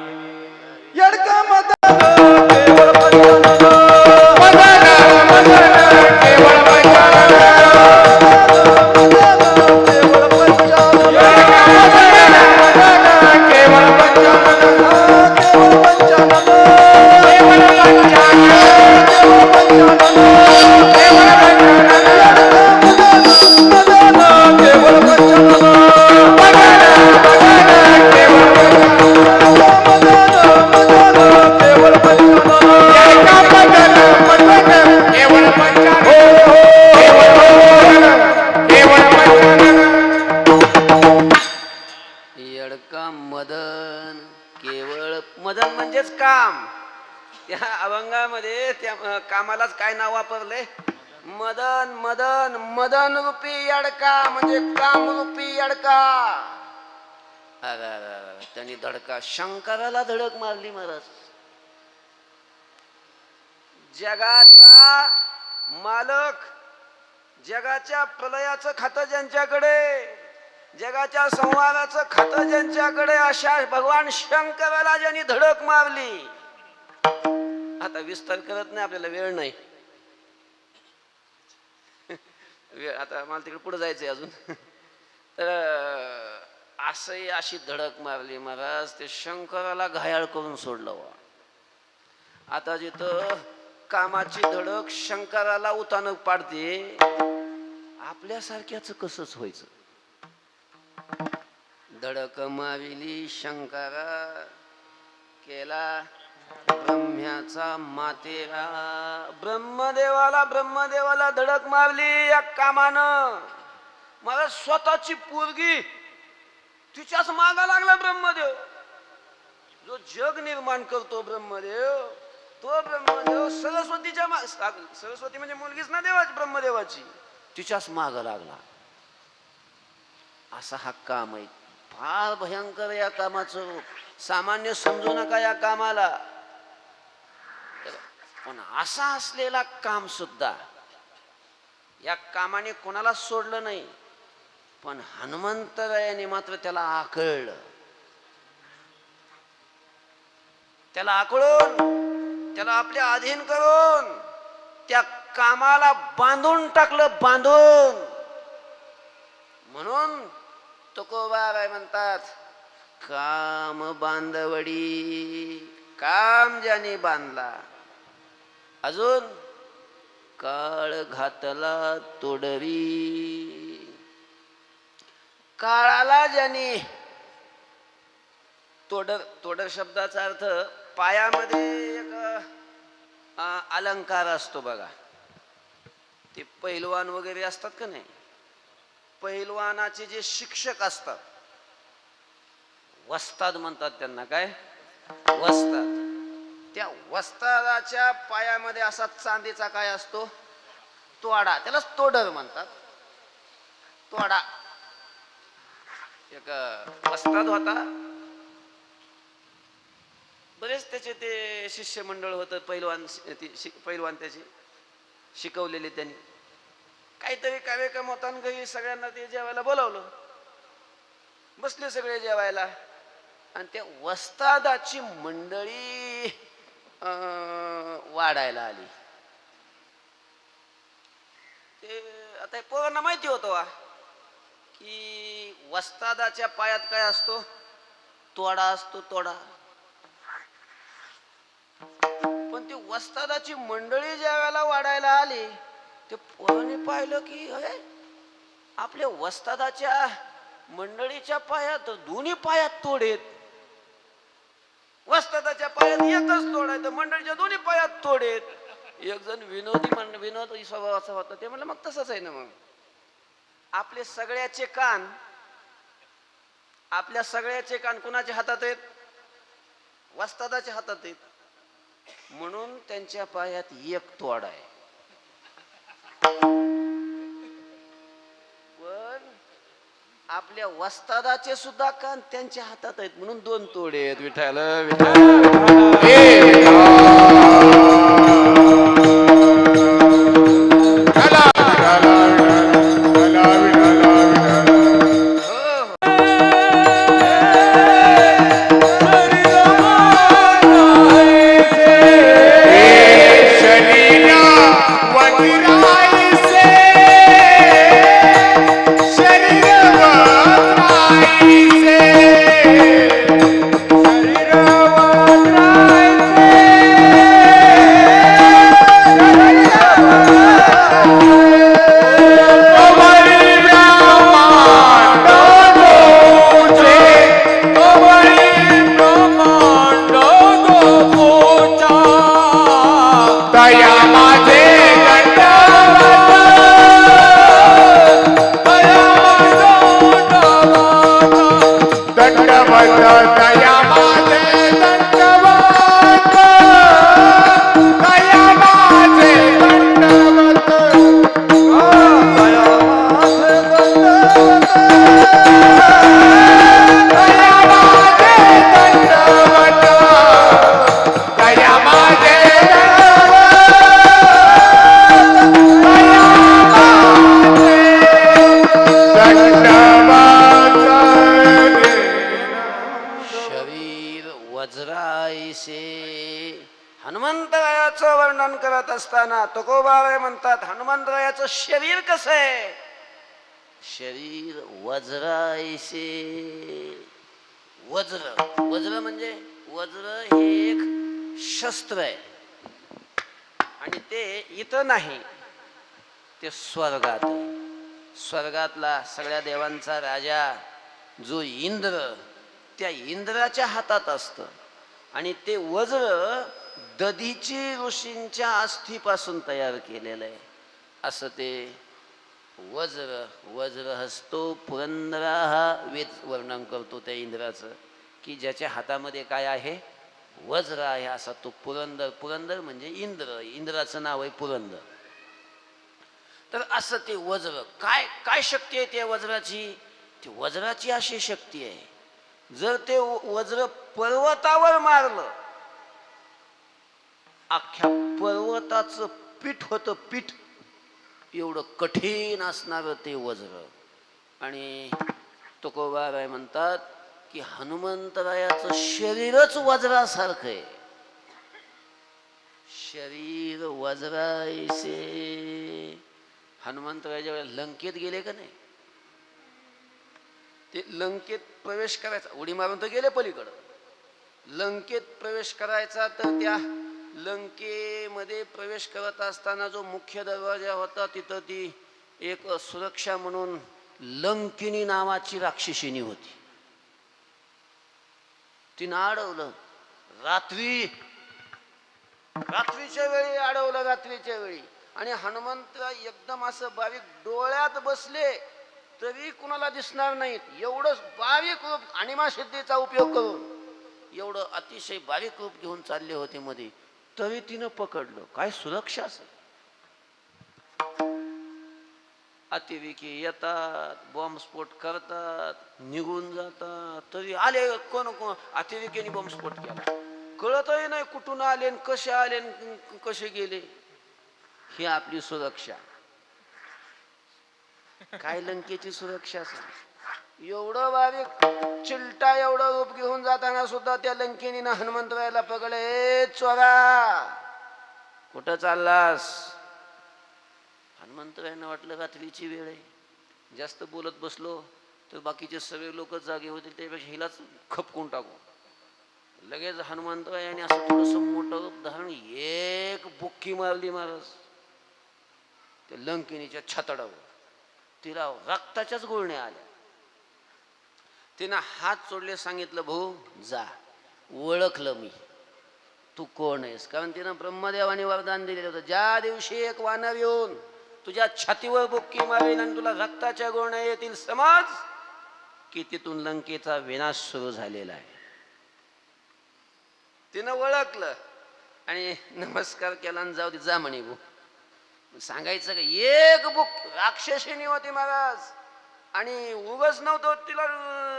Speaker 1: येडका मदन केवळ पंचानन,
Speaker 3: केवळ
Speaker 1: केवळ पंचानन,
Speaker 3: केवळ
Speaker 1: केवळ पंचानन, केवळ
Speaker 2: येडका मदन केवळ. मदन म्हणजेच काम. त्या अभंगामध्ये त्या कामालाच काय नाव वापरले? मदन. मदन मदन रूपी येडका म्हणजे काम रूपी येडका. अरे त्यांनी धडका शंकराला धडक मारली महाराज. जगाचा मालक, जगाच्या प्रलयाचं खातं ज्यांच्याकडे, जगाच्या संहाराचं खातं ज्यांच्याकडे, अशा भगवान शंकराला ज्यांनी धडक मारली. आता विस्तार करत नाही, आपल्याला वेळ नाही. वेळ आता मला तिकडे पुढे जायचंय अजून. तर असंही अशी धडक मारली महाराज, ते शंकराला घायाळ करून सोडलं. आता जिथं कामाची धडक शंकराला उतानं पाडते, आपल्यासारख्याच कसंच व्हायचं. धडक मारिली शंकरा, केला ब्रह्म्याचा मातेरा. ब्रह्मदेवाला धडक मारली या कामानं. मला स्वतःची पोरगी तिच्याच मागा लागला ब्रह्मदेव. जो जग निर्माण करतो ब्रह्मदेव, तो ब्रह्मदेव सरस्वतीच्या सरस्वती म्हणजे मुलगीच ना देवाची, ब्रह्मदेवाची, तिच्याच माग लागला. असा हा काम आहे. फार भयंकर या कामाचं रूप. सामान्य समजू नका या कामाला. पण असा असलेला काम सुद्धा, या कामाने कोणाला सोडलं नाही, पण हनुमंतरायाने मात्र त्याला आकळलं. त्याला आकळून, त्याला आपल्या अधीन करून त्या कामाला बांधून टाकलं, बांधून. म्हणून तुकोबाराय म्हणतात, काम बांधवडी, काम ज्याने बांधला, अजून काळ घातला तोडरी. काळाला ज्याने, तोडर शब्दाचा अर्थ पायामध्ये एक अलंकार असतो बघा. ते पैलवान वगैरे असतात का नाही, पैलवानाचे जे शिक्षक असतात, वस्ताद म्हणतात त्यांना. काय वस्ताद? त्या वस्तादाच्या पायामध्ये असा चांदीचा काय असतो? तोडा. त्यालाच तोडर म्हणतात. तोडा. एक वस्ताद होता, बरेच त्याचे ते शिष्यमंडळ होतं. पैलवान त्याचे शिकवलेले त्यांनी. काहीतरी कार्यक्रम होता, घरी सगळ्यांना ते जेवायला बोलावलं. बसले सगळे जेवायला, आणि त्या वस्तादाची मंडळी वाढायला आली. ते आता पोरांना माहिती होतं की वस्तादाच्या पायात काय असतो? तोडा असतो, तोडा. पण ती वस्तादाची मंडळी ज्या वेळेला वाढायला आली, ते पोरांनी पाहिलं की अरे आपल्या वस्तादाच्या मंडळीच्या पायात, दोन्ही पायात तोडेत. वस्तादाच्या पायात एकच तोड आहे, तर मंडळीच्या दोन्ही पायात तोडेत. एक जण विनोदी स्वभावाचा होता, ते म्हणलं मग तसंच आहे ना. मग आपले सगळ्याचे कान, आपल्या सगळ्याचे कान कुणाच्या हातात आहेत? वस्तादाच्या हातात आहेत. म्हणून त्यांच्या पायात एक तोड आहे. पण आपल्या वस्तादाचे सुद्धा कान त्यांच्या हातात आहेत म्हणून 2 तोडे आहेत. विठाल हनुमंतरायाचं वर्णन करत असताना तुकोबाराय म्हणतात हनुमंतरायाचं शरीर कसं आहे. शरीर वज्रायसे. वज्र वज्र म्हणजे वज्र हे एक शस्त्र आहे आणि ते इथं नाही, ते स्वर्गात आहे. स्वर्गातला सगळ्या देवांचा राजा जो इंद्र, त्या इंद्राच्या हातात असतं आणि ते वज्र दधीची ऋषींच्या अस्थीपासून तयार केलेलं आहे. असं ते वज्र. वज्र हस्तो पुरंदरा हा वेद वर्णन करतो त्या इंद्राचं, की ज्याच्या हातामध्ये काय आहे, वज्र आहे. असा तो पुरंदर. पुरंदर म्हणजे इंद्र, इंद्राचं नाव आहे पुरंदर. तर असं ते वज्र, काय काय शक्ती आहे त्या वज्राची. ती वज्राची अशी शक्ती आहे, जर ते वज्र पर्वतावर मारलं, अख्ख्या पर्वताचं पीठ होतं, पीठ एवढं कठीण असणार ते वज्र. आणि तुकोबाराय म्हणतात की हनुमंतरायाचं शरीरच वज्रासारखं आहे. शरीर वज्रायसे. हनुमंतरायाच्या वेळेला लंकेत गेले का नाही, ते लंकेत प्रवेश करायचा, उडी मारून तर गेले पलीकडं. लंकेत प्रवेश करायचा, तर त्या लंकेमध्ये प्रवेश करत असताना जो मुख्य दरवाजा होता, तिथं ती एक सुरक्षा म्हणून लंकिनी नावाची राक्षसिनी होती. तिनं अडवलं रात्रीच्या वेळी अडवलं, रात्रीच्या वेळी. आणि हनुमंत एकदम असं बारीक डोळ्यात बसले तरी कुणाला दिसणार नाहीत, एवढं बारीक रूप, अनिमा सिद्धीचा उपयोग करून एवढं अतिशय बारीक रूप घेऊन चालले होते मध्ये, तरी तिनं पकडलं. काय सुरक्षा असेल. अतिरेकी येतात, बॉम्बस्फोट करतात, निघून जातात, तरी आले कोण कोण अतिरेकीने बॉम्बस्फोट केला, कळतही नाही कुठून आले, कसे आले, कसे गेले. ही आपली सुरक्षा. काय लंकेची सुरक्षा असेल. एवढं बारीक चिलटा एवढं रूप घेऊन जाताना सुद्धा त्या लंकेनीनं हनुमंतरायाला पकडले. ए चोरा, कुठं चाललास. हनुमंतरायांना वाटलं रात्रीची वेळ आहे, जास्त बोलत बसलो तर बाकीचे सगळे लोक जागे होतील, त्यापेक्षा हिलाच खपकून टाकू. लगेच हनुमंतरायाने असं थोडंसं मोठं रूप धारण, एक बुक्की मारली महाराज त्या लंकिनीच्या छताडावर. तिला रक्ताच्याच गुळण्या आल्या. तिनं हात सोडले, सांगितलं भाऊ जा. ओळखलं मी तू कोण आहेस, कारण तिनं ब्रह्मदेवाने वरदान दिलेलं होतं, ज्या दिवशी एक वानर येऊन तुझ्या छातीवर बुक्की मारेल आणि तुला रक्ताच्या गुळण्या येतील, समज की तिथून लंकेचा विनाश सुरू झालेला आहे. तिनं ओळखलं आणि नमस्कार केला आणि जाऊ दे, जा म्हणे भाऊ. सांगायचं का एक बुक राक्षसिनी होती महाराज आणि उगच नव्हतं तिला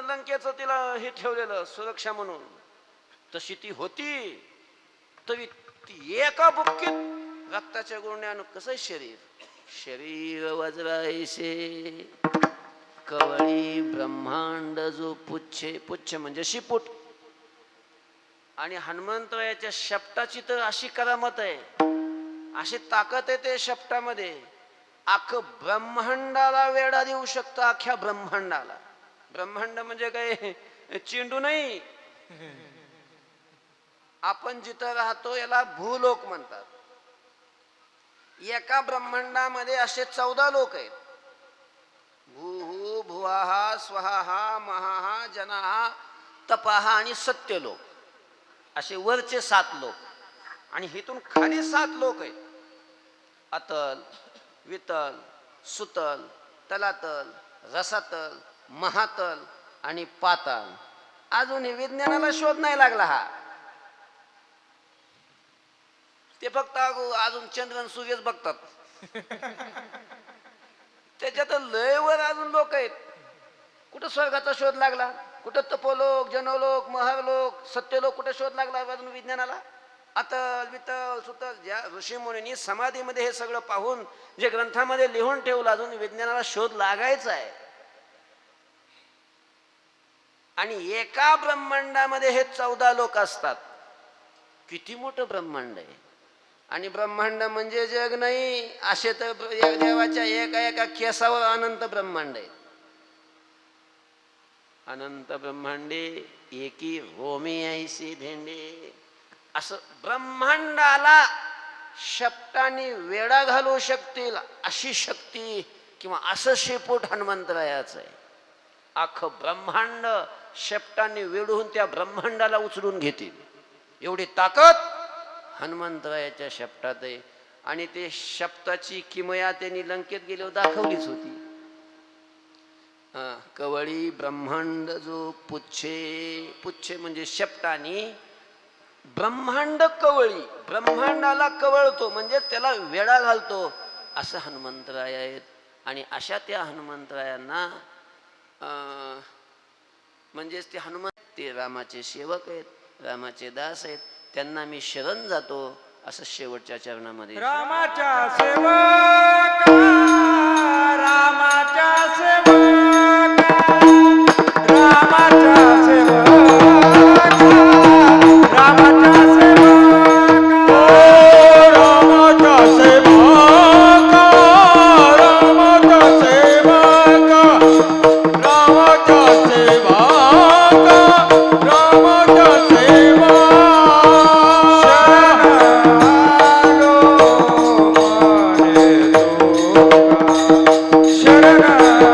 Speaker 2: लंकेचं तिला हे ठेवलेलं सुरक्षा म्हणून, तशी ती होती तरी ती एका बुक्कीत रक्ताच्या गुण्यानं कसं शरीर वज्रायसे कवळी ब्रह्मांड जो पुच्छ म्हणजे शिपूट. आणि हनुमंतरायाच्या शपटाची तर अशी करामत आहे, अशी ताकद आहे ते शपटामध्ये, अख्खं ब्रह्मांडाला वेढा देऊ शकतं, अख्ख्या ब्रह्मांडाला. ब्रह्मांड म्हणजे काय चेंडू नाही, आपण जिथं राहतो याला भूलोक म्हणतात. एका ब्रह्मांडामध्ये असे 14 लोक आहेत. भूः भुवाः स्वहाः महाः जनाः तपाः आणि सत्यलोक, असे वरचे 7 लोक. आणि हिथून खाली 7 लोक आहेत. अतल, वितल, सुतल, तलातल, रसातल, महातल आणि पाताल. अजूनही विज्ञानाला शोध नाही लागला हा. ते फक्त अजून चंद्र आणि सूर्यच बघतात. त्याच्यात लयवर अजून लोक आहेत. कुठं स्वर्गाचा शोध लागला, कुठं तपोलोक, जनोलोक, महरलोक, सत्यलोक, कुठे शोध लागला अजून विज्ञानाला? अतल वितल सुतल, ज्या ऋषीमुनींनी समाधीमध्ये हे सगळं पाहून जे ग्रंथामध्ये लिहून ठेवलं, अजून विज्ञानाला शोध लागायचा आहे. आणि एका ब्रह्मांडामध्ये हे 14 लोक असतात. किती मोठं ब्रह्मांड आहे. आणि ब्रह्मांड म्हणजे जग नाही, असे तर देवाच्या एका केसावर अनंत ब्रह्मांड आहे. अनंत ब्रह्मांडे एकी रोमी ऐसी भेंडे. असं ब्रह्मांडाला शब्दांनी वेढा घालू शकतील अशी शक्ती किंवा असं शेपूट हनुमंतरायाचं आहे. अख्खं ब्रह्मांड शब्दांनी वेढून त्या ब्रह्मांडाला उचलून घेतील एवढी ताकद हनुमंतरायाच्या शब्दात आहे. आणि ते शब्दाची किमया त्यांनी लंकेत गेल्यावर दाखवलीच होती. कवळी ब्रह्मांड जो पुच्छे म्हणजे शब्दानी ब्रह्मांड कवळी, ब्रह्मांडाला कवळतो म्हणजे त्याला वेढा घालतो, असं हनुमंतराय आहेत. आणि अशा त्या हनुमंतरायांना म्हणजेच ते हनुमंत ते रामाचे सेवक आहेत, रामाचे दास आहेत, त्यांना मी शरण जातो असं शेवटच्या चरणामध्ये.
Speaker 3: रामाच्या सेवक, रामाच्या सेवक, रामाच्या सेवक, रामाच्या सेवक, रामाच्या सेवक, रामाच्या सेवक, रामाच्या सेवक, रामाच्या सेवक. शरणारो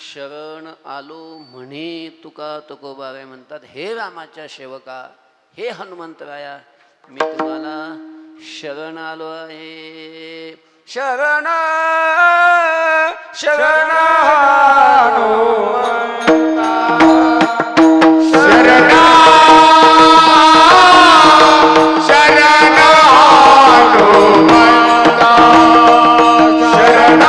Speaker 2: शरण आलो म्हणे तुका तुकोबारे म्हणतात, हे रामाच्या सेवका, हे हनुमंतराया, मी तुम्हाला शरण आलो आहे. शरण शरण हनुमंता
Speaker 3: शरण शरण हनुमंता शरण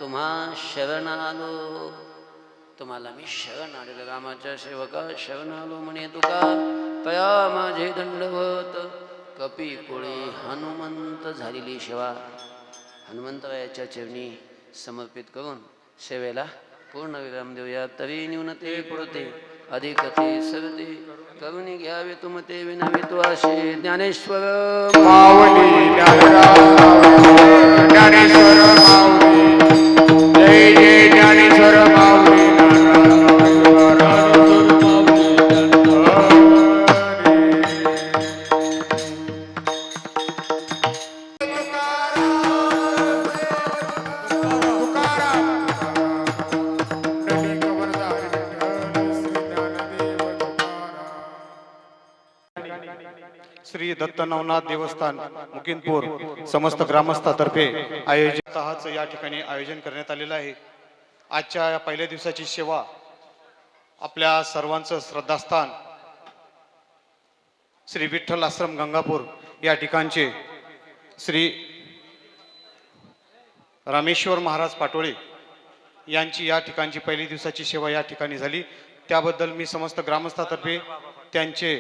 Speaker 2: तुम्हा शरण आलो. तुम्हाला मी शरण आलेलो रामाच्या सेवका, शरण आलो म्हणे तुका, तया माझे दंडवत. कपी कोळी हनुमंत झालेली सेवा हनुमंतरायाच्या चरणी समर्पित करून सेवेला पूर्ण विराम देऊया. तरी न्यूनते पुरते अधिकते सरते, करुणी घ्यावे तुमते विनावे तू आशे. ज्ञानेश्वर
Speaker 3: माऊली ज्ञानेश्वर माऊली, जय जय ज्ञानेश्वर माऊली. श्री दत्त नवनाथ देवस्थान मुकिंदपूर समस्त ग्रामस्थातर्फे आयोजित या ठिकाणी आयोजन करण्यात आलेलं आहे. आजच्या या पहिल्या दिवसाची सेवा आपल्या सर्वांचं श्रद्धास्थान श्री विठ्ठल आश्रम गंगापूर या ठिकाणचे श्री रामेश्वर महाराज पाटोळे यांची या ठिकाणची पहिली दिवसाची सेवा या ठिकाणी झाली. त्याबद्दल मी समस्त ग्रामस्थातर्फे त्यांचे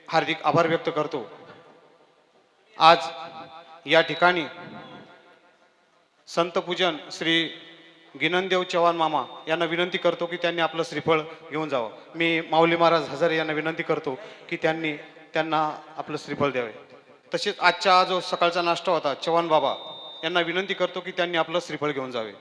Speaker 3: हार्दिक आभार व्यक्त करतो. आज या ठिकाणी संतपूजन श्री गिननदेव चव्हाण मामा यांना विनंती करतो की त्यांनी आपलं श्रीफळ घेऊन जावं. मी माऊली महाराज हजारे यांना विनंती करतो की त्यांना आपलं श्रीफळ द्यावे. तसेच आजचा जो सकाळचा नाश्ता होता चव्हाण बाबा यांना विनंती करतो की त्यांनी आपलं श्रीफळ घेऊन जावे.